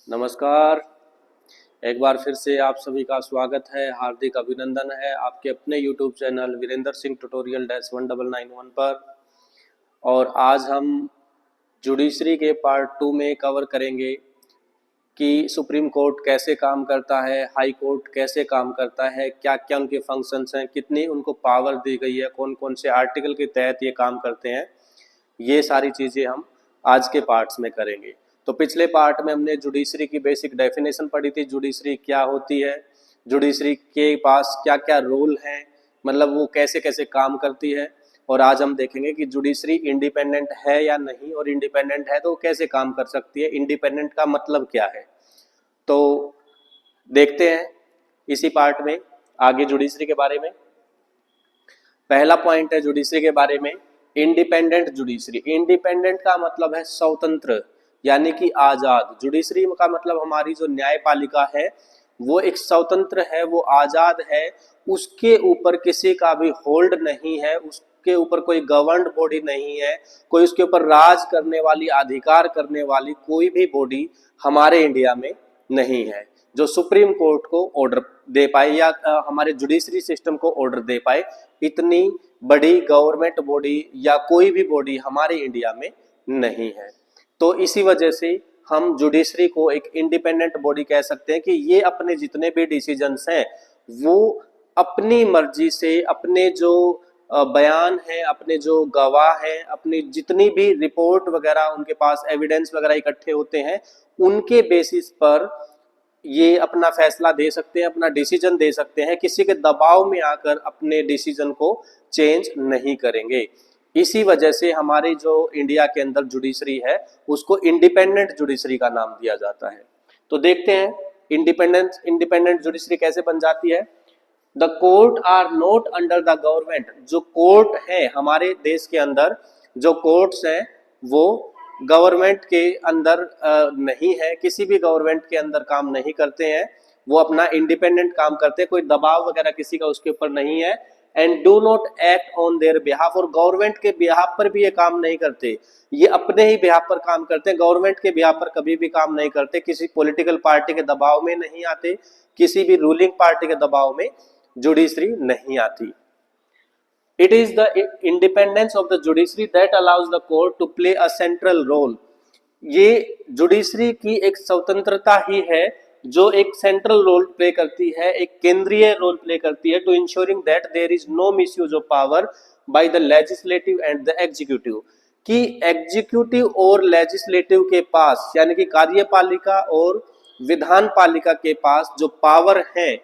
नमस्कार। एक बार फिर से आप सभी का स्वागत है, हार्दिक अभिनंदन है आपके अपने YouTube channel Virendra Singh tutorial -1991 पर। और आज हम जुडिशरी के पार्ट 2 में कवर करेंगे कि सुप्रीम कोर्ट कैसे काम करता है, हाई कोर्ट कैसे काम करता है, क्या क्या उनके फंक्शंस हैं, कितनी उनको पावर दी गई है, कौन कौन से आर्टिकल के तहत ये काम करते हैं। ये सारी चीज़ें हम आज के पार्ट्स में करेंगे। तो पिछले पार्ट में हमने जुडिशरी की बेसिक डेफिनेशन पढ़ी थी, जुडिशरी क्या होती है, जुडिशरी के पास क्या क्या रोल हैं, मतलब वो कैसे कैसे काम करती है। और आज हम देखेंगे कि जुडिशरी इंडिपेंडेंट है या नहीं, और इंडिपेंडेंट है तो वो कैसे काम कर सकती है, इंडिपेंडेंट का मतलब क्या है। तो देखते हैं इसी पार्ट में आगे जुडिशरी के बारे में। पहला पॉइंट है जुडिशरी के बारे में, इंडिपेंडेंट जुडिशरी। इंडिपेंडेंट का मतलब है स्वतंत्र, यानी कि आजाद। जुडिशरी का मतलब हमारी जो न्यायपालिका है वो एक स्वतंत्र है, वो आजाद है, उसके ऊपर किसी का भी होल्ड नहीं है, उसके ऊपर कोई गवर्नड बॉडी नहीं है, कोई उसके ऊपर राज करने वाली, अधिकार करने वाली कोई भी बॉडी हमारे इंडिया में नहीं है जो सुप्रीम कोर्ट को ऑर्डर दे पाए या हमारे जुडिशरी सिस्टम को ऑर्डर दे पाए। इतनी बड़ी गवर्नमेंट बॉडी या कोई भी बॉडी हमारे इंडिया में नहीं है। तो इसी वजह से हम जुडिशरी को एक इंडिपेंडेंट बॉडी कह सकते हैं कि ये अपने जितने भी डिसीजंस हैं वो अपनी मर्जी से, अपने जो बयान है, अपने जो गवाह हैं, अपनी जितनी भी रिपोर्ट वगैरह उनके पास एविडेंस वगैरह इकट्ठे होते हैं, उनके बेसिस पर ये अपना फैसला दे सकते हैं, अपना डिसीजन दे सकते हैं। किसी के दबाव में आकर अपने डिसीजन को चेंज नहीं करेंगे। इसी वजह से हमारे जो इंडिया के अंदर जुडिशरी है उसको इंडिपेंडेंट जुडिशरी का नाम दिया जाता है। तो देखते हैं इंडिपेंडेंट जुडिशरी कैसे बन जाती है। The court are not under the government. जो कोर्ट है हमारे देश के अंदर, जो कोर्ट्स हैं वो गवर्नमेंट के अंदर नहीं है, किसी भी गवर्नमेंट के अंदर काम नहीं करते हैं, वो अपना इंडिपेंडेंट काम करते हैं, कोई दबाव वगैरह किसी का उसके ऊपर नहीं है। And do not act on their behalf. और गवर्नमेंट के बिहाफ पर भी ये काम नहीं करते, ये अपने ही बिहाफ पर काम करते हैं, गवर्नमेंट के बिहाफ पर कभी भी काम नहीं करते, किसी पॉलिटिकल पार्टी के दबाव में नहीं आते, किसी भी रूलिंग पार्टी के दबाव में जुडिशरी नहीं आती। It is the independence of the judiciary that allows the court to play a central role. ये जुडिशरी की एक स्वतंत्रता ही है जो एक सेंट्रल रोल प्ले करती है, एक केंद्रीय रोल प्ले करती है to insuring that there is no misuse of power by the legislative and the executive. कि एग्जीक्यूटिव और लेजिस्लेटिव के पास, यानी कि कार्यपालिका और विधान पालिका के पास जो पावर है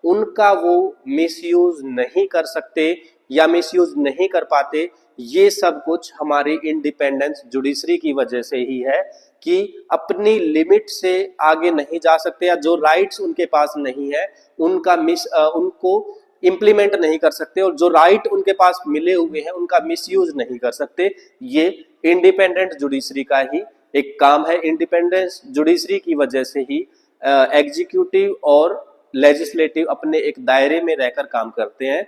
उनका वो मिसयूज नहीं कर सकते या मिसयूज नहीं कर पाते। ये सब कुछ हमारी इंडिपेंडेंस जुडिशरी की वजह से ही है कि अपनी लिमिट से आगे नहीं जा सकते, या जो राइट्स उनके पास नहीं है उनको इम्प्लीमेंट नहीं कर सकते, और जो राइट उनके पास मिले हुए हैं उनका मिसयूज नहीं कर सकते। ये इंडिपेंडेंट जुडिशरी का ही एक काम है। इंडिपेंडेंस जुडिशरी की वजह से ही एग्जीक्यूटिव और लेजिस्लेटिव अपने एक दायरे में रहकर काम करते हैं,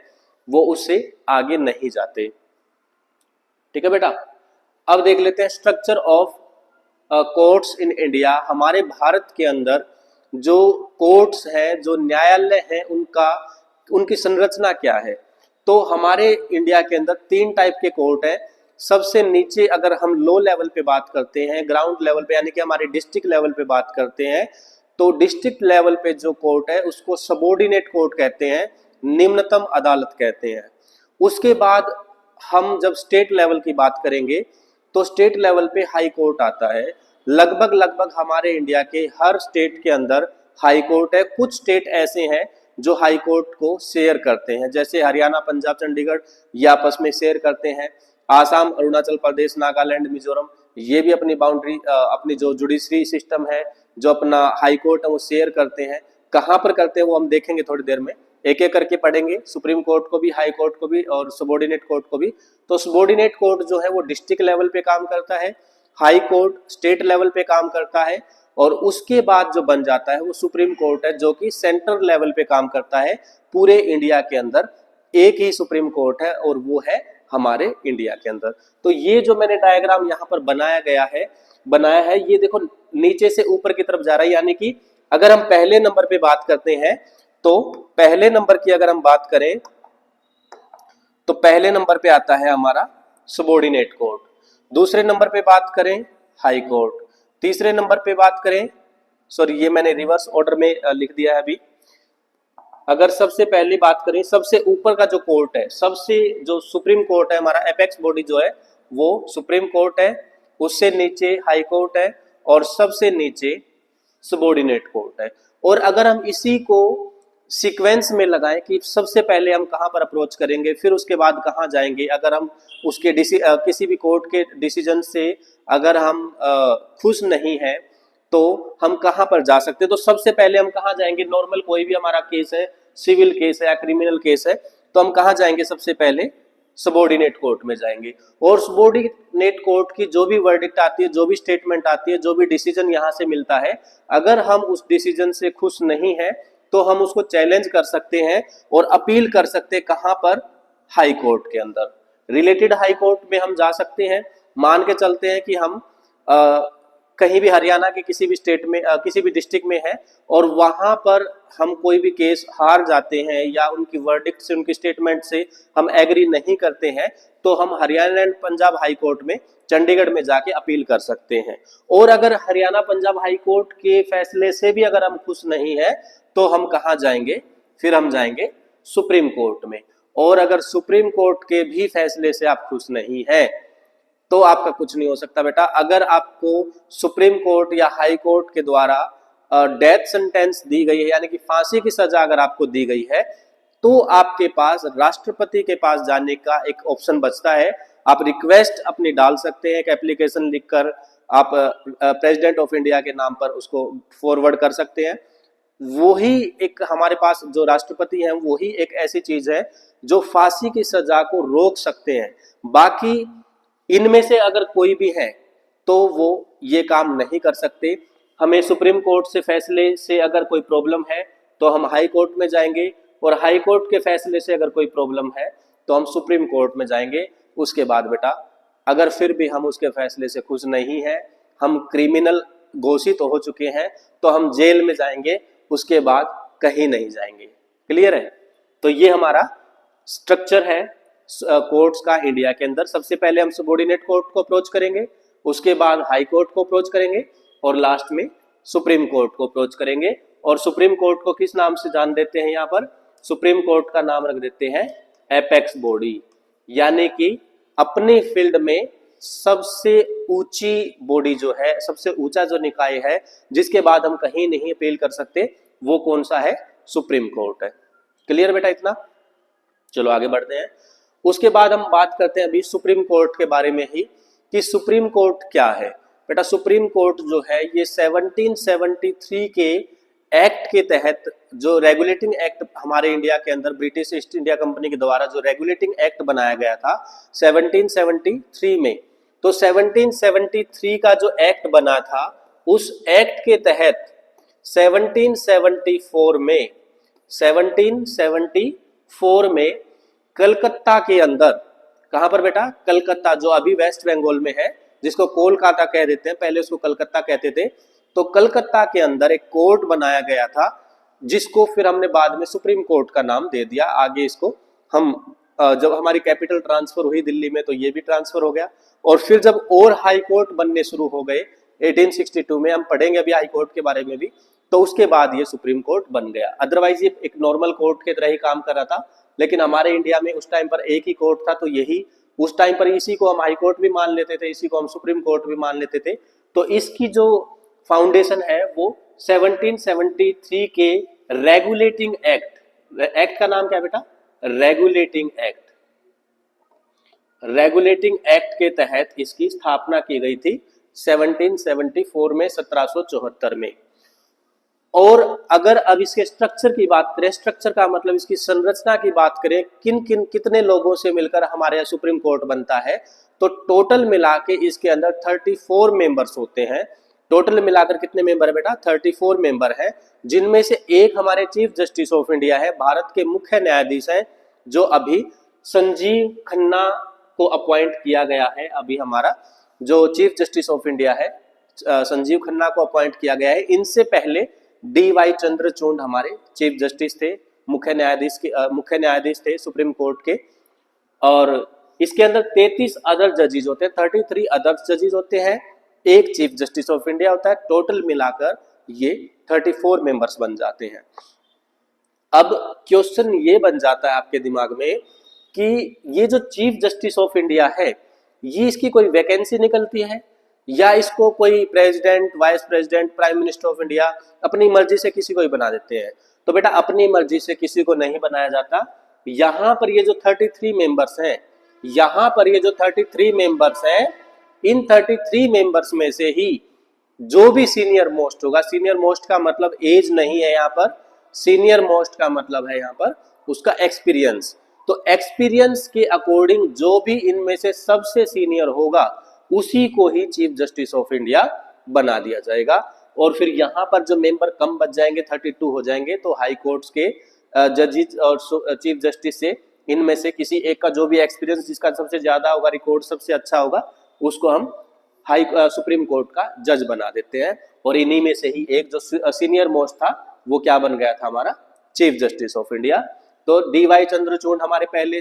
वो उससे आगे नहीं जाते। ठीक है बेटा, अब देख लेते हैं structure of courts in India. हमारे भारत के अंदर जो कोर्ट्स हैं, जो न्यायालय हैं, उनकी संरचना क्या है। तो हमारे इंडिया के अंदर 3 टाइप के कोर्ट हैं। सबसे नीचे अगर हम लो लेवल पे बात करते हैं, ग्राउंड लेवल पे, यानी कि हमारे डिस्ट्रिक्ट लेवल पे बात करते हैं, तो डिस्ट्रिक्ट लेवल पे जो कोर्ट है उसको सबॉर्डिनेट कोर्ट कहते हैं, निम्नतम अदालत कहते हैं। उसके बाद हम जब स्टेट लेवल की बात करेंगे तो स्टेट लेवल पे हाई कोर्ट आता है। लगभग हमारे इंडिया के हर स्टेट के अंदर हाई कोर्ट है। कुछ स्टेट ऐसे हैं जो हाई कोर्ट को शेयर करते हैं, जैसे हरियाणा, पंजाब, चंडीगढ़ ये आपस में शेयर करते हैं। आसाम, अरुणाचल प्रदेश, नागालैंड, मिजोरम ये भी अपनी बाउंड्री, अपनी जो जुडिशरी सिस्टम है, जो अपना हाई कोर्ट है वो शेयर करते हैं। कहाँ पर करते हैं वो हम देखेंगे थोड़ी देर में, एक एक करके पढ़ेंगे, सुप्रीम कोर्ट को भी, हाई कोर्ट को भी और सबॉर्डिनेट कोर्ट को भी। तो सबॉर्डिनेट कोर्ट जो है वो डिस्ट्रिक्ट लेवल पे काम करता है, हाई कोर्ट स्टेट लेवल पे काम करता है, और उसके बाद जो बन जाता है वो सुप्रीम कोर्ट है जो कि सेंट्रल लेवल पे काम करता है। पूरे इंडिया के अंदर एक ही सुप्रीम कोर्ट है और वो है हमारे इंडिया के अंदर। तो ये जो मैंने डायग्राम यहाँ पर बनाया गया है, बनाया है, ये देखो नीचे से ऊपर की तरफ जा रहा है, यानी कि अगर हम पहले नंबर पे बात करते हैं तो पहले नंबर की अगर हम बात करें तो पहले नंबर पे आता है हमारा सबॉर्डिनेट कोर्ट, दूसरे नंबर पे बात करें हाई कोर्ट, तीसरे नंबर पे बात करें, सॉरी ये मैंने रिवर्स ऑर्डर में लिख दिया है अभी। अगर सबसे पहली बात करें, सबसे ऊपर का जो कोर्ट है, सबसे जो सुप्रीम कोर्ट है हमारा, एपेक्स बॉडी जो है वो सुप्रीम कोर्ट है, उससे नीचे हाई कोर्ट है और सबसे नीचे सबॉर्डिनेट कोर्ट है। और अगर हम इसी को सीक्वेंस में लगाएं कि सबसे पहले हम कहां पर अप्रोच करेंगे, फिर उसके बाद कहां जाएंगे, अगर हम उसके किसी भी कोर्ट के डिसीजन से अगर हम खुश नहीं हैं तो हम कहां पर जा सकते हैं, तो सबसे पहले हम कहां जाएंगे, नॉर्मल कोई भी हमारा केस है, सिविल केस है या क्रिमिनल केस है, तो हम कहां जाएंगे, सबसे पहले सबॉर्डिनेट कोर्ट में जाएंगे। और सबॉर्डिनेट कोर्ट की जो भी वर्डिक्ट आती है, जो भी स्टेटमेंट आती है, जो भी डिसीजन यहां से मिलता है, अगर हम उस डिसीजन से खुश नहीं है तो हम उसको चैलेंज कर सकते हैं और अपील कर सकते हैं, कहां पर, हाई कोर्ट के अंदर। रिलेटेड हाई कोर्ट में हम जा सकते हैं, मान के चलते हैं कि हम कहीं भी हरियाणा के किसी भी स्टेट में किसी भी डिस्ट्रिक्ट में है और वहां पर हम कोई भी केस हार जाते हैं या उनकी वर्डिक्ट से, उनकी स्टेटमेंट से हम एग्री नहीं करते हैं, तो हम Haryana and Punjab high court में, चंडीगढ़ में जाके अपील कर सकते हैं। और अगर हरियाणा पंजाब हाई कोर्ट के फैसले से भी अगर हम खुश नहीं है तो हम कहां जाएंगे, फिर हम जाएंगे सुप्रीम कोर्ट में। और अगर सुप्रीम कोर्ट के भी फैसले से आप खुश नहीं है तो आपका कुछ नहीं हो सकता बेटा। अगर आपको सुप्रीम कोर्ट या हाई कोर्ट के द्वारा डेथ सेंटेंस दी गई है, यानी कि फांसी की सजा अगर आपको दी गई है, तो आपके पास राष्ट्रपति के पास जाने का एक ऑप्शन बचता है। आप रिक्वेस्ट अपनी डाल सकते हैं, एक एप्लीकेशन लिखकर आप प्रेसिडेंट ऑफ इंडिया के नाम पर उसको फॉरवर्ड कर सकते हैं। वही एक हमारे पास जो राष्ट्रपति हैं, वही एक ऐसी चीज है जो फांसी की सजा को रोक सकते हैं। बाकी इनमें से अगर कोई भी है तो वो ये काम नहीं कर सकते। हमें सुप्रीम कोर्ट से फैसले से अगर कोई प्रॉब्लम है तो हम हाई कोर्ट में जाएंगे, और हाई कोर्ट के फैसले से अगर कोई प्रॉब्लम है तो हम सुप्रीम कोर्ट में जाएंगे। उसके बाद बेटा अगर फिर भी हम उसके फैसले से खुश नहीं हैं, हम क्रिमिनल घोषित हो चुके हैं, तो हम जेल में जाएंगे, उसके बाद कहीं नहीं जाएंगे। क्लियर है? तो ये हमारा स्ट्रक्चर है कोर्ट्स का इंडिया के अंदर। सबसे पहले हम सबॉर्डिनेट कोर्ट को अप्रोच करेंगे, उसके बाद हाई कोर्ट को अप्रोच करेंगे और लास्ट में सुप्रीम कोर्ट को अप्रोच करेंगे। और सुप्रीम कोर्ट को किस नाम से जान देते हैं, यहाँ पर सुप्रीम कोर्ट का नाम रख देते हैं एपेक्स बॉडी, यानी कि अपनी फील्ड में सबसे ऊंची बॉडी जो है, सबसे ऊंचा जो निकाय है, जिसके बाद हम कहीं नहीं अपील कर सकते, वो कौन सा है, सुप्रीम कोर्ट है। क्लियर बेटा इतना? चलो आगे बढ़ते हैं। उसके बाद हम बात करते हैं अभी सुप्रीम कोर्ट के बारे में ही, कि सुप्रीम कोर्ट क्या है। बेटा सुप्रीम कोर्ट जो है ये 1773 के एक्ट के तहत, जो रेगुलेटिंग एक्ट हमारे इंडिया के अंदर ब्रिटिश ईस्ट इंडिया कंपनी के द्वारा जो रेगुलेटिंग एक्ट बनाया गया था 1773 में, तो 1773 का जो एक्ट बना था, उस एक्ट के तहत 1774 में कलकत्ता के अंदर, कहां पर बेटा, कलकत्ता, जो अभी वेस्ट बंगाल में है, जिसको कोलकाता कह देते हैं, पहले उसको कलकत्ता कहते थे, तो कलकत्ता के अंदर एक कोर्ट बनाया गया था, जिसको फिर हमने बाद में सुप्रीम कोर्ट का नाम दे दिया। आगे इसको हम जब हमारी कैपिटल ट्रांसफर हुई दिल्ली में तो ये भी ट्रांसफर हो गया, और फिर जब और हाई कोर्ट बनने शुरू हो गए 1862 में, हम पढ़ेंगे अभी हाई कोर्ट के बारे में भी, तो उसके बाद ये सुप्रीम कोर्ट बन गया। अदरवाइज ये एक नॉर्मल कोर्ट की तरह ही काम कर रहा था, लेकिन हमारे इंडिया में उस टाइम पर एक ही कोर्ट था, तो यही उस टाइम पर इसी को हम हाई कोर्ट भी मान लेते थे, इसी को हम सुप्रीम कोर्ट भी मान लेते थे। तो इसकी जो फाउंडेशन है वो 1773 के रेगुलेटिंग एक्ट, एक्ट का नाम क्या है बेटा, रेगुलेटिंग एक्ट, रेगुलेटिंग एक्ट के तहत इसकी स्थापना की गई थी 1774 में, 1774 में। और अगर अब इसके स्ट्रक्चर की बात करें, स्ट्रक्चर का मतलब इसकी संरचना की बात करें, कितने लोगों से मिलकर हमारे यहाँ सुप्रीम कोर्ट बनता है, तो टोटल मिला के इसके अंदर 34 मेंबर्स होते हैं। टोटल मिलाकर कितने मेंबर है बेटा, 34 मेंबर है, जिनमें से एक हमारे चीफ जस्टिस ऑफ इंडिया है, भारत के मुख्य न्यायाधीश है, जो अभी संजीव खन्ना को अपॉइंट किया गया है। अभी हमारा जो चीफ जस्टिस ऑफ इंडिया है संजीव खन्ना को अपॉइंट किया गया है। इनसे पहले डी.वाई. चंद्रचूड़ हमारे चीफ जस्टिस थे, मुख्य न्यायाधीश थे सुप्रीम कोर्ट के। और इसके अंदर 33 अदर जजेस होते हैं, 33 अदर जजेस होते हैं, एक चीफ जस्टिस ऑफ इंडिया होता है। टोटल मिलाकर ये 34 मेंबर्स बन जाते हैं। अब क्वेश्चन ये बन जाता है आपके दिमाग में कि ये जो चीफ जस्टिस ऑफ इंडिया है, ये इसकी कोई वैकेंसी निकलती है या इसको कोई president, vice president, prime minister of India अपनी मर्जी से किसी को ही बना देते हैं? तो बेटा अपनी मर्जी से किसी को नहीं बनाया जाता। यहाँ पर ये जो 33 मेंबर्स हैं, यहाँ पर ये जो 33 मेंबर्स हैं, इन 33 मेंबर्स में से ही जो भी सीनियर मोस्ट होगा, सीनियर मोस्ट का मतलब एज नहीं है यहाँ पर, सीनियर मोस्ट का मतलब है यहाँ पर उसका एक्सपीरियंस। तो एक्सपीरियंस के अकॉर्डिंग जो भी इनमें से सबसे सीनियर होगा उसी को ही चीफ जस्टिस ऑफ इंडिया बना दिया जाएगा। और फिर यहाँ पर जो मेंबर कम बच जाएंगे, 32 हो जाएंगे, तो हाई कोर्ट्स के जजेस और चीफ जस्टिस से इनमें से किसी एक का जो भी एक्सपीरियंस जिसका सबसे ज्यादा होगा, रिकॉर्ड सबसे अच्छा होगा, उसको हम सुप्रीम कोर्ट का जज बना देते हैं। और इन्हीं में से ही एक जो सीनियर मोस्ट था वो क्या बन गया था, हमारा चीफ जस्टिस ऑफ इंडिया। तो डी.वाई. चंद्रचूड़ हमारे पहले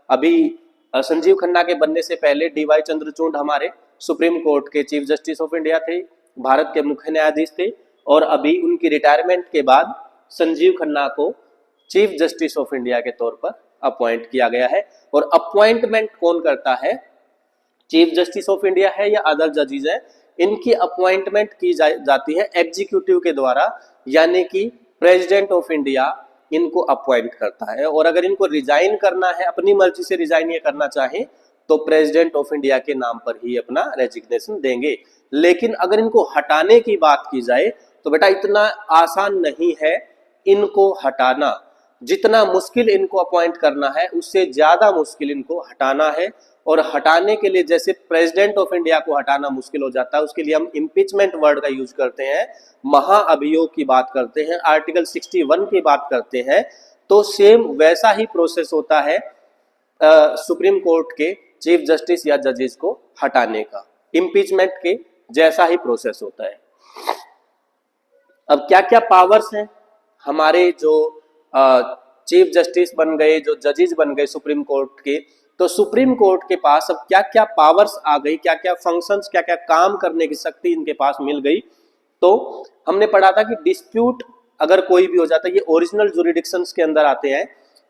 अभी संजीव खन्ना के बनने से पहले डी.वाई. चंद्रचूड़ हमारे सुप्रीम कोर्ट के चीफ जस्टिस ऑफ इंडिया थे, भारत के मुख्य न्यायाधीश थे। और अभी उनकी रिटायरमेंट के बाद संजीव खन्ना को चीफ जस्टिस ऑफ इंडिया के तौर पर अपॉइंट किया गया है। और अपॉइंटमेंट कौन करता है, चीफ जस्टिस ऑफ इंडिया है या अदर जजेस है, इनकी अपॉइंटमेंट की जाती है एग्जीक्यूटिव के द्वारा, यानी कि प्रेसिडेंट ऑफ इंडिया इनको अपॉइंट करता है। और अगर इनको रिजाइन करना है, अपनी मर्जी से रिजाइन ये करना चाहे, तो प्रेसिडेंट ऑफ इंडिया के नाम पर ही अपना रेजिग्नेशन देंगे। लेकिन अगर इनको हटाने की बात की जाए तो बेटा इतना आसान नहीं है इनको हटाना। जितना मुश्किल इनको अपॉइंट करना है उससे ज्यादा मुश्किल इनको हटाना है। और हटाने के लिए जैसे प्रेसिडेंट ऑफ इंडिया को हटाना मुश्किल हो जाता है, उसके लिए हम इम्पीचमेंट वर्ड का यूज करते हैं, महाअभियोग की बात करते हैं, आर्टिकल 61 की बात करते हैं। तो सेम वैसा ही प्रोसेस होता है सुप्रीम कोर्ट के चीफ जस्टिस या जजेस को हटाने का, इम्पीचमेंट के जैसा ही प्रोसेस होता है। अब क्या क्या पावर्स हैं हमारे जो चीफ जस्टिस बन गए, जो जजेस बन गए सुप्रीम कोर्ट के, तो सुप्रीम कोर्ट के पास अब क्या क्या पावर्स आ गई, क्या क्या फंक्शंस, क्या क्या काम करने की शक्ति इनके पास मिल गई। तो हमने पढ़ा था कि डिस्प्यूट अगर कोई भी हो जाता है, ये ओरिजिनल जुरिडिक्शंस के अंदर आते हैं,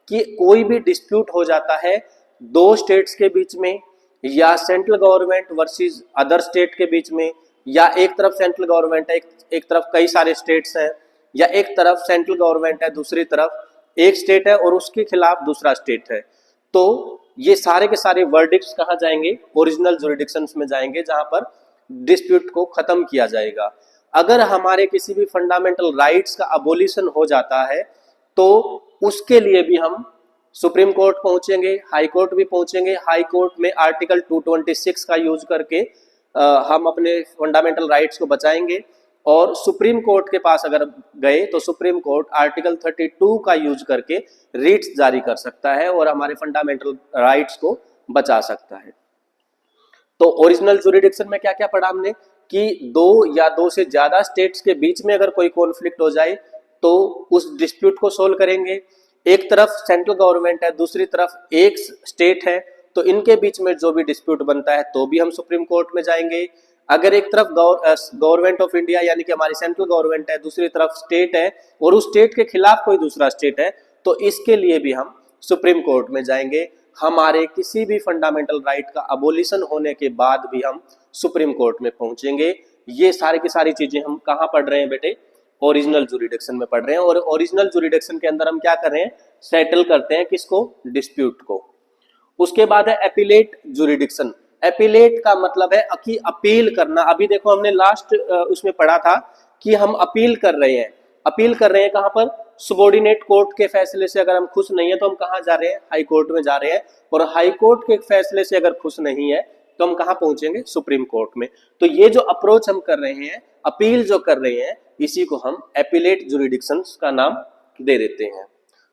कि कोई भी डिस्प्यूट हो जाता है दो स्टेट्स के बीच में, या central government versus other state के बीच में, या एक तरफ सेंट्रल गवर्नमेंट है, एक तरफ कई सारे स्टेट्स हैं, या एक तरफ सेंट्रल गवर्नमेंट है, दूसरी तरफ एक स्टेट है और उसके खिलाफ दूसरा स्टेट है। तो ये सारे के सारे वर्डिक्ट्स कहाँ जाएंगे, ओरिजिनल जुरिडिक्शंस में जाएंगे, जहां पर डिस्प्यूट को खत्म किया जाएगा। अगर हमारे किसी भी फंडामेंटल राइट्स का अबोलिशन हो जाता है तो उसके लिए भी हम सुप्रीम कोर्ट पहुंचेंगे, हाई कोर्ट भी पहुंचेंगे। हाई कोर्ट में आर्टिकल 226 का यूज करके हम अपने फंडामेंटल राइट्स को बचाएंगे। और सुप्रीम कोर्ट के पास अगर गए तो सुप्रीम कोर्ट आर्टिकल 32 का यूज करके रिट्स जारी कर सकता है और हमारे फंडामेंटल राइट्स को बचा सकता है। तो ओरिजिनल जुरिडिक्शन में क्या क्या पढ़ा हमने, कि दो या दो से ज्यादा स्टेट्स के बीच में अगर कोई कॉन्फ्लिक्ट हो जाए तो उस डिस्प्यूट को सोल्व करेंगे। एक तरफ सेंट्रल गवर्नमेंट है, दूसरी तरफ एक स्टेट है, तो इनके बीच में जो भी डिस्प्यूट बनता है तो भी हम सुप्रीम कोर्ट में जाएंगे। अगर एक तरफ गवर्नमेंट ऑफ इंडिया यानी कि हमारी सेंट्रल गवर्नमेंट है, दूसरी तरफ स्टेट है और उस स्टेट के खिलाफ कोई दूसरा स्टेट है, तो इसके लिए भी हम सुप्रीम कोर्ट में जाएंगे। हमारे किसी भी फंडामेंटल राइट का अबोलिशन होने के बाद भी हम सुप्रीम कोर्ट में पहुंचेंगे। ये सारी की सारी चीजें हम कहाँ पढ़ रहे हैं बेटे, ओरिजिनल जुरिडिक्शन में पढ़ रहे हैं। और ओरिजिनल जुरिडिक्शन के अंदर हम क्या कर रहे हैं, सेटल करते हैं किसको, डिस्प्यूट को। उसके बाद है एपिलेट जुरिडिक्शन। एपिलेट का मतलब है कि अपील करना। अभी देखो हमने लास्ट उसमें पढ़ा था कि हम अपील कर रहे हैं, अपील कर रहे हैं कहां पर, सुबॉर्डिनेट कोर्ट के फैसले से अगर हम खुश नहीं है तो हम कहां जा रहे हैं, हाई कोर्ट में जा रहे हैं। और हाई कोर्ट के फैसले से अगर खुश नहीं है तो हम कहां पहुंचेंगे, सुप्रीम कोर्ट में। तो ये जो अप्रोच हम कर रहे हैं, अपील जो कर रहे हैं, इसी को हम एपिलेट जुरिडिक्शंस का नाम दे देते हैं।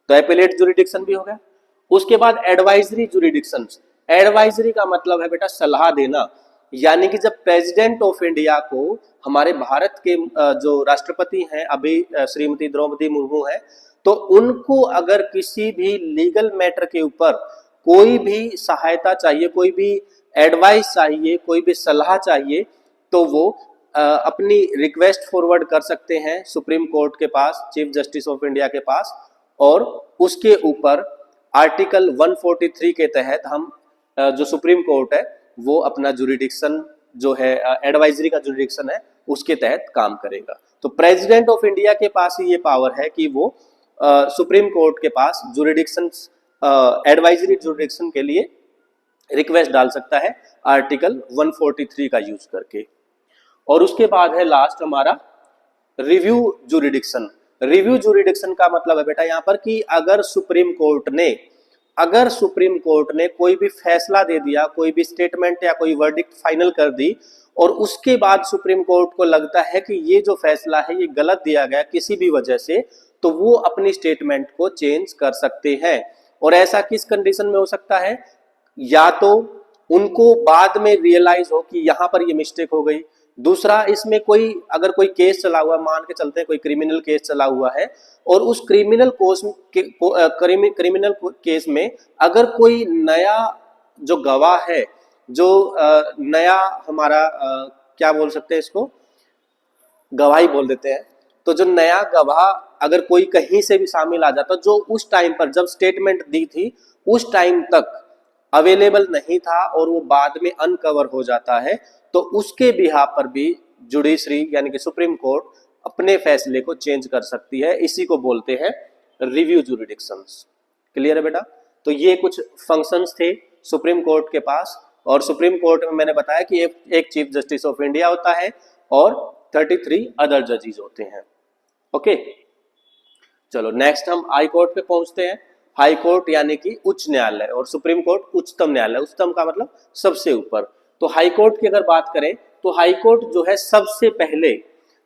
तो एपिलेट जुरिडिक्शन भी हो गया। उसके बाद एडवाइजरी जुरिडिक्शंस। एडवाइजरी का मतलब है बेटा सलाह देना। यानी कि जब प्रेसिडेंट ऑफ इंडिया को हमारे भारत के जो राष्ट्रपति हैं अभी श्रीमती द्रौपदी मुर्मू है, तो उनको अगर किसी भी लीगल मैटर के ऊपर कोई भी सहायता चाहिए, कोई भी एडवाइस चाहिए, कोई भी सलाह चाहिए, तो वो अपनी रिक्वेस्ट फॉरवर्ड कर सकते हैं सुप्रीम कोर्ट के पास, चीफ जस्टिस ऑफ इंडिया के पास, और उसके ऊपर आर्टिकल 143 के तहत हम जो सुप्रीम कोर्ट है वो अपना जुरिडिक्शन जो है एडवाइजरी का जुरिडिक्शन है उसके तहत काम करेगा। तो प्रेसिडेंट ऑफ इंडिया के पास ही ये पावर है कि वो सुप्रीम कोर्ट के पास जुरिडिक्शन एडवाइजरी जुरिडिक्शन के लिए रिक्वेस्ट डाल सकता है आर्टिकल 143 का यूज करके। और उसके बाद है लास्ट हमारा रिव्यू जुरिडिक्शन। रिव्यू जुरिडिक्शन का मतलब है बेटा यहाँ पर कि अगर सुप्रीम कोर्ट ने कोई भी फैसला दे दिया, कोई भी स्टेटमेंट या कोई वर्डिक्ट फाइनल कर दी, और उसके बाद सुप्रीम कोर्ट को लगता है कि ये जो फैसला है ये गलत दिया गया किसी भी वजह से, तो वो अपनी स्टेटमेंट को चेंज कर सकते हैं। और ऐसा किस कंडीशन में हो सकता है? या तो उनको बाद में रियलाइज हो कि यहां पर ये मिस्टेक हो गई, दूसरा इसमें कोई अगर कोई केस चला हुआ, मान के चलते हैं कोई क्रिमिनल केस चला हुआ है, और उस क्रिमिनल केस में अगर कोई नया जो गवाह है, जो नया हमारा क्या बोल सकते हैं इसको, गवाही बोल देते हैं, तो जो नया गवाह अगर कोई कहीं से भी शामिल आ जाता, जो उस टाइम पर जब स्टेटमेंट दी थी उस टाइम तक अवेलेबल नहीं था और वो बाद में अनकवर हो जाता है, तो उसके बिहाफ पर भी जुडिशरी यानी कि सुप्रीम कोर्ट अपने फैसले को चेंज कर सकती है। इसी को बोलते हैं रिव्यू जुरिडिक्शंस। क्लियर है बेटा? तो ये कुछ फंक्शंस थे सुप्रीम कोर्ट के पास, और सुप्रीम कोर्ट में मैंने बताया कि एक चीफ जस्टिस ऑफ इंडिया होता है और 33 अदर जजेस होते हैं। ओके, चलो नेक्स्ट हम हाई कोर्ट पे पहुंचते हैं। हाई कोर्ट यानी कि उच्च न्यायालय, और सुप्रीम कोर्ट उच्चतम न्यायालय। उच्चतम का मतलब सबसे ऊपर। तो हाई कोर्ट की अगर बात करें तो हाई कोर्ट जो है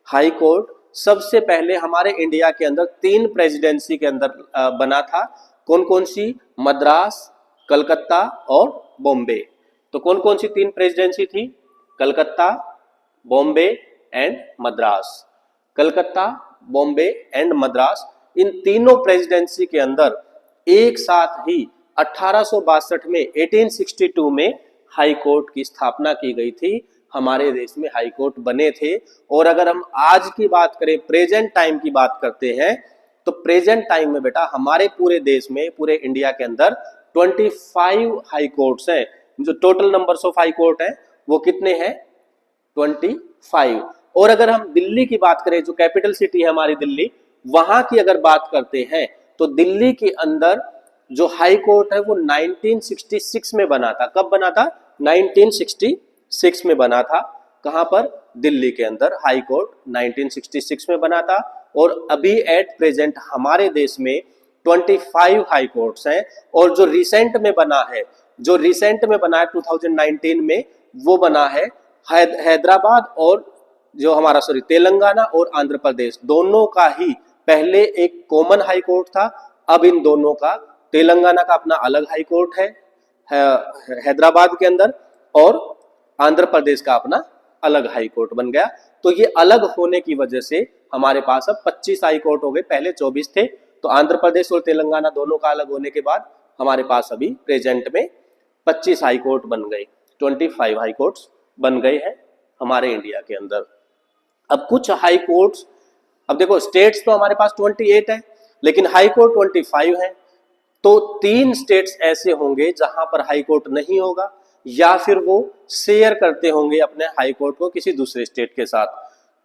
हाई कोर्ट सबसे पहले हमारे इंडिया के अंदर 3 प्रेसिडेंसी के अंदर बना था। कौन कौन सी? मद्रास, कलकत्ता और बॉम्बे। तो कौन कौन सी 3 प्रेसिडेंसी थी? कलकत्ता, बॉम्बे एंड मद्रास। कलकत्ता, बॉम्बे एंड मद्रास, इन तीनों प्रेसिडेंसी के अंदर एक साथ ही 1862 में 1862 में हाई कोर्ट की स्थापना की गई थी। हमारे देश में हाई कोर्ट बने थे। और अगर हम आज की बात करें, प्रेजेंट टाइम की बात करते हैं, तो प्रेजेंट टाइम में बेटा हमारे पूरे देश में, पूरे इंडिया के अंदर 25 हाई कोर्ट्स हैं। जो total numbers of high court है वो कितने हैं? 25। और अगर हम दिल्ली की बात करें, जो कैपिटल सिटी है हमारी दिल्ली, वहां की अगर बात करते हैं तो दिल्ली के अंदर जो हाई कोर्ट है वो 1966 में बना था। कब बना था? 1966 में बना था। कहां पर? दिल्ली के अंदर हाई कोर्ट 1966 में बना था। और अभी एट प्रेजेंट हमारे देश में 25 हाई कोर्ट्स हैं। और जो रिसेंट में बना है 2019 में, वो बना है हैदराबाद और जो हमारा तेलंगाना और आंध्र प्रदेश, दोनों का ही पहले एक कॉमन हाई कोर्ट था। अब इन दोनों का, तेलंगाना का अपना अलग हाई कोर्ट है हैदराबाद के अंदर, और आंध्र प्रदेश का अपना अलग हाई कोर्ट बन गया। तो ये अलग होने की वजह से हमारे पास अब 25 हाई कोर्ट हो गए, पहले 24 थे। तो आंध्र प्रदेश और तेलंगाना दोनों का अलग होने के बाद हमारे पास अभी प्रेजेंट में 25 हाई कोर्ट बन गए, 25 हाई कोर्ट्स बन गए हैं हमारे इंडिया के अंदर। अब कुछ हाई कोर्ट्स, अब देखो स्टेट्स तो हमारे पास 28 है, लेकिन हाई कोर्ट 25 है। तो 3 स्टेट्स ऐसे होंगे जहां पर हाई कोर्ट नहीं होगा, या फिर वो शेयर करते होंगे अपने हाई कोर्ट को किसी दूसरे स्टेट के साथ।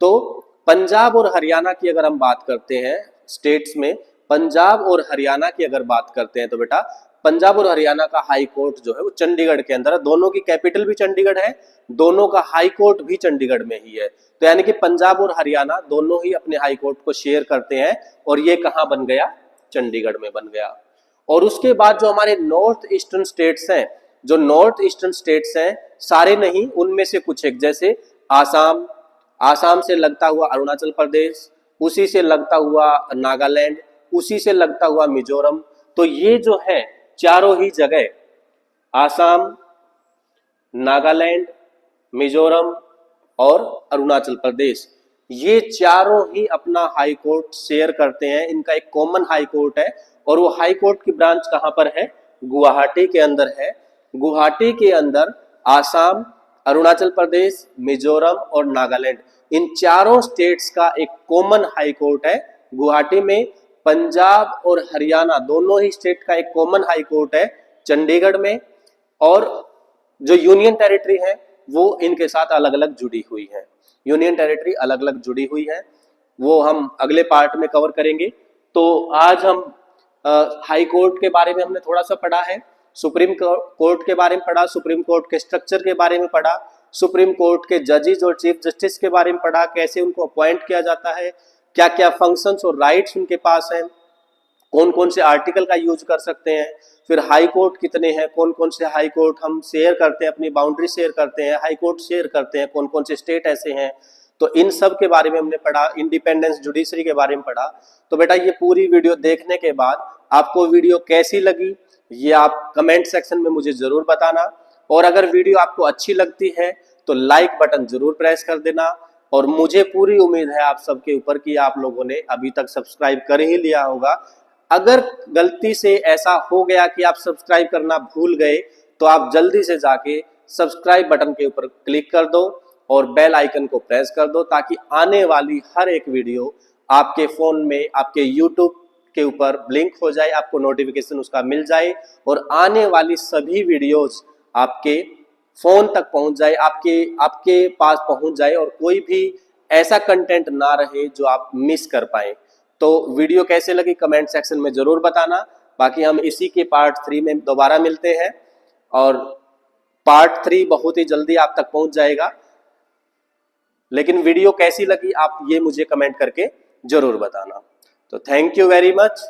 तो पंजाब और हरियाणा की अगर हम बात करते हैं, स्टेट्स में पंजाब और हरियाणा की अगर बात करते हैं, तो बेटा पंजाब और हरियाणा का हाई कोर्ट जो है वो चंडीगढ़ के अंदर है। दोनों की कैपिटल भी चंडीगढ़ है, दोनों का हाई कोर्ट भी चंडीगढ़ में ही है। तो यानी कि पंजाब और हरियाणा दोनों ही अपने हाई कोर्ट को शेयर करते हैं, और ये कहां बन गया? चंडीगढ़ में बन गया। और उसके बाद जो हमारे नॉर्थ ईस्टर्न स्टेट्स हैं, जो नॉर्थ ईस्टर्न स्टेट्स हैं, सारे नहीं, उनमें से कुछ एक, जैसे आसाम, आसाम से लगता हुआ अरुणाचल प्रदेश, उसी से लगता हुआ नागालैंड, उसी से लगता हुआ मिजोरम। तो ये जो है चारों ही जगह, आसाम, नागालैंड, मिजोरम और अरुणाचल प्रदेश, ये चारों ही अपना हाई कोर्ट शेयर करते हैं। इनका एक कॉमन हाई कोर्ट है और वो हाई कोर्ट की ब्रांच कहां पर है? गुवाहाटी के अंदर है। गुवाहाटी के अंदर आसाम, अरुणाचल प्रदेश, मिजोरम और नागालैंड, इन चारों स्टेट्स का एक कॉमन हाई कोर्ट है गुवाहाटी में। पंजाब और हरियाणा दोनों ही स्टेट का एक कॉमन हाई कोर्ट है चंडीगढ़ में। और जो यूनियन टेरिटरी है वो इनके साथ अलग अलग जुड़ी हुई है। यूनियन टेरिटरी अलग अलग जुड़ी हुई है, वो हम अगले पार्ट में कवर करेंगे। तो आज हम हाई कोर्ट के बारे में हमने थोड़ा सा पढ़ा है, सुप्रीम कोर्ट के बारे में पढ़ा, सुप्रीम कोर्ट के स्ट्रक्चर के बारे में पढ़ा, सुप्रीम कोर्ट के जजेस और चीफ जस्टिस के बारे में पढ़ा, कैसे उनको अपॉइंट किया जाता है, क्या क्या फंक्शंस और राइट्स उनके पास हैं, कौन कौन से आर्टिकल का यूज कर सकते हैं, फिर हाई कोर्ट कितने हैं, कौन कौन से हाई कोर्ट हम शेयर करते हैं, अपनी बाउंड्री शेयर करते हैं, हाई कोर्ट शेयर करते हैं, कौन कौन से स्टेट ऐसे हैं। तो इन सब के बारे में हमने पढ़ा, इंडिपेंडेंस जुडिशरी के बारे में पढ़ा। तो बेटा ये पूरी वीडियो देखने के बाद आपको वीडियो कैसी लगी ये आप कमेंट सेक्शन में मुझे जरूर बताना। और अगर वीडियो आपको अच्छी लगती है तो लाइक बटन जरूर प्रेस कर देना। और मुझे पूरी उम्मीद है आप सबके ऊपर कि आप लोगों ने अभी तक सब्सक्राइब कर ही लिया होगा। अगर गलती से ऐसा हो गया कि आप सब्सक्राइब करना भूल गए तो आप जल्दी से जाके सब्सक्राइब बटन के ऊपर क्लिक कर दो और बेल आइकन को प्रेस कर दो, ताकि आने वाली हर एक वीडियो आपके फोन में, आपके यूट्यूब के ऊपर ब्लिंक हो जाए, आपको नोटिफिकेशन उसका मिल जाए और आने वाली सभी वीडियोस आपके फोन तक पहुंच जाए, आपके पास पहुंच जाए और कोई भी ऐसा कंटेंट ना रहे जो आप मिस कर पाए। तो वीडियो कैसे लगी कमेंट सेक्शन में जरूर बताना। बाकी हम इसी के पार्ट 3 में दोबारा मिलते हैं और पार्ट 3 बहुत ही जल्दी आप तक पहुंच जाएगा। लेकिन वीडियो कैसी लगी आप ये मुझे कमेंट करके जरूर बताना। तो थैंक यू वेरी मच।